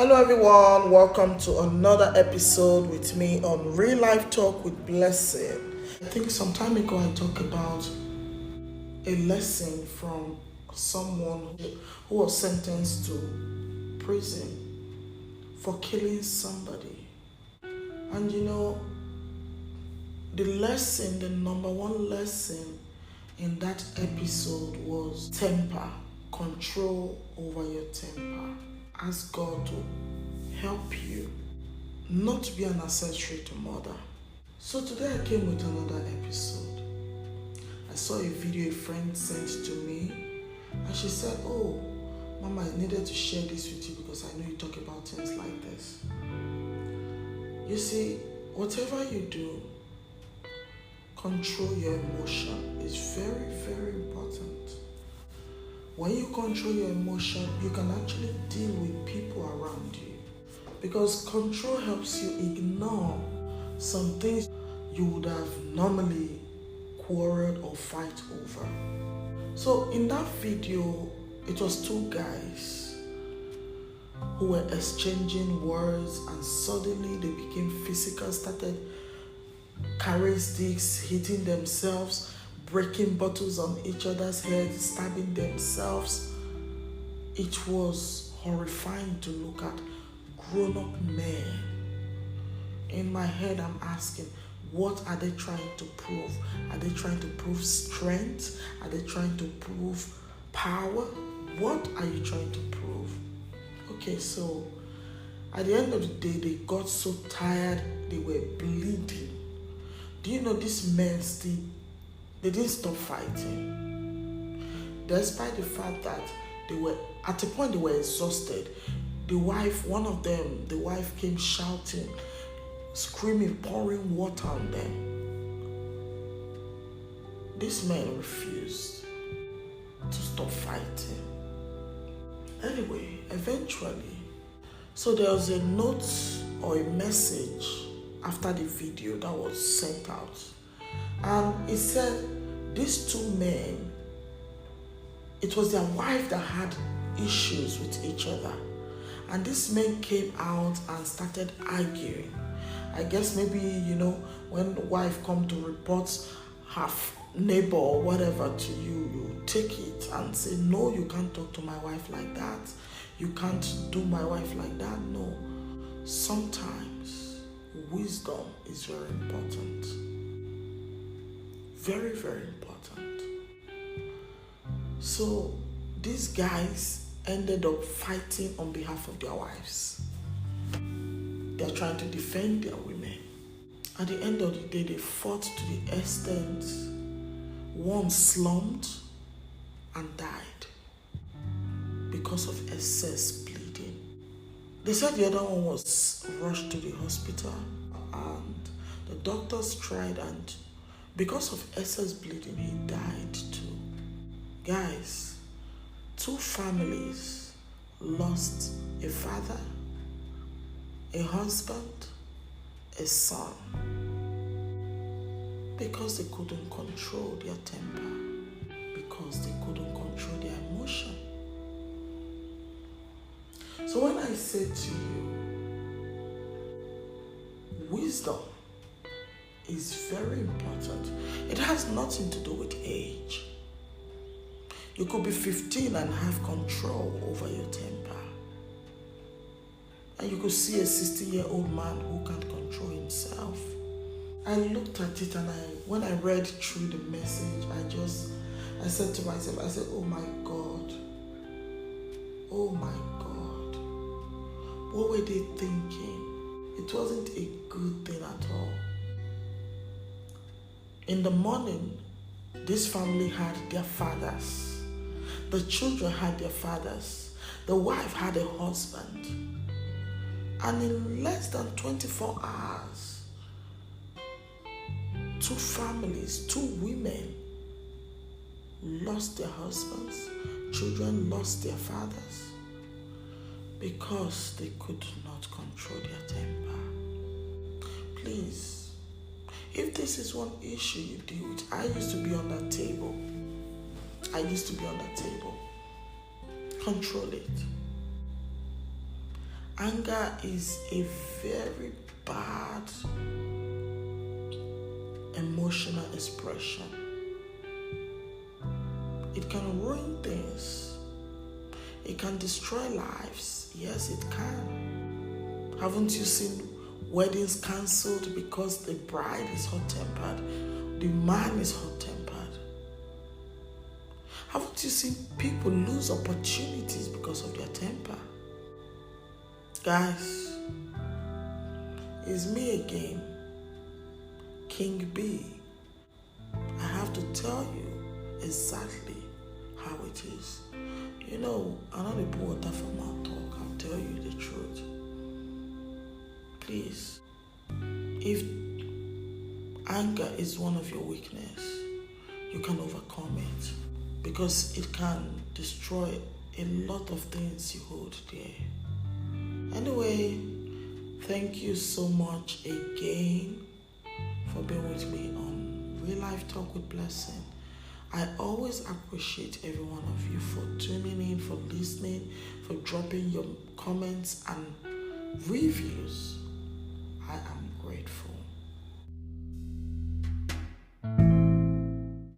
Hello everyone, welcome to another episode with me on Real Life Talk with Blessing. I think some time ago I talked about a lesson from someone who was sentenced to prison for killing somebody. And the number one lesson in that episode was temper, control over your temper. Ask God to help you not to be an accessory to murder. So today I came with another episode. I saw a video a friend sent to me and she said, "Oh, Mama, I needed to share this with you because I know you talk about things like this." You see, whatever you do, control your emotion is very, very important. When you control your emotion, you can actually deal with people around you. Because control helps you ignore some things you would have normally quarreled or fight over. So in that video, it was two guys who were exchanging words and suddenly they became physical, started carrying sticks, hitting themselves, breaking bottles on each other's heads, stabbing themselves. It was horrifying to look at. Grown-up men. In my head, I'm asking, what are they trying to prove? Are they trying to prove strength? Are they trying to prove power? What are you trying to prove? Okay, so at the end of the day, they got so tired, they were bleeding. Do you know these men they didn't stop fighting. Despite the fact that at a point they were exhausted. The wife came shouting, screaming, pouring water on them. These men refused to stop fighting. Anyway, eventually, so there was a note or a message after the video that was sent out. And it said these two men, it was their wife that had issues with each other. And these men came out and started arguing. I guess maybe, when the wife come to report her neighbor or whatever to you, you take it and say, "No, you can't talk to my wife like that. You can't do my wife like that." No. Sometimes wisdom is very important. Very, very important. So these guys ended up fighting on behalf of their wives. They're trying to defend their women. At the end of the day, they fought to the extent one slumped and died because of excess bleeding. They said the other one was rushed to the hospital and the doctors tried, and because of excess bleeding, he died too. Guys, two families lost a father, a husband, a son, because they couldn't control their temper, because they couldn't control their emotion. So when I say to you, wisdom is very important. It has nothing to do with age. You could be 15 and have control over your temper. And you could see a 60-year-old man who can't control himself. I looked at it and when I read through the message, I said to myself, "Oh my God. Oh my God. What were they thinking?" It wasn't a good thing at all. In the morning, this family had their fathers. The children had their fathers. The wife had a husband. And in less than 24 hours, two families, two women lost their husbands. Children lost their fathers because they could not control their temper. Please, if this is one issue you deal with, I used to be on that table. Control it. Anger is a very bad emotional expression. It can ruin things. It can destroy lives. Yes, it can. Haven't you seen weddings cancelled because the bride is hot-tempered? The man is hot-tempered. Haven't you seen people lose opportunities because of their temper? Guys, it's me again, King B. I have to tell you exactly how it is. You know, I'm not a water from my talk. I'll tell you the truth. Please, if anger is one of your weakness, you can overcome it, because it can destroy a lot of things you hold dear. Anyway, thank you so much again for being with me on Real Life Talk with Blessing. I always appreciate every one of you for tuning in, for listening, for dropping your comments and reviews. I am grateful.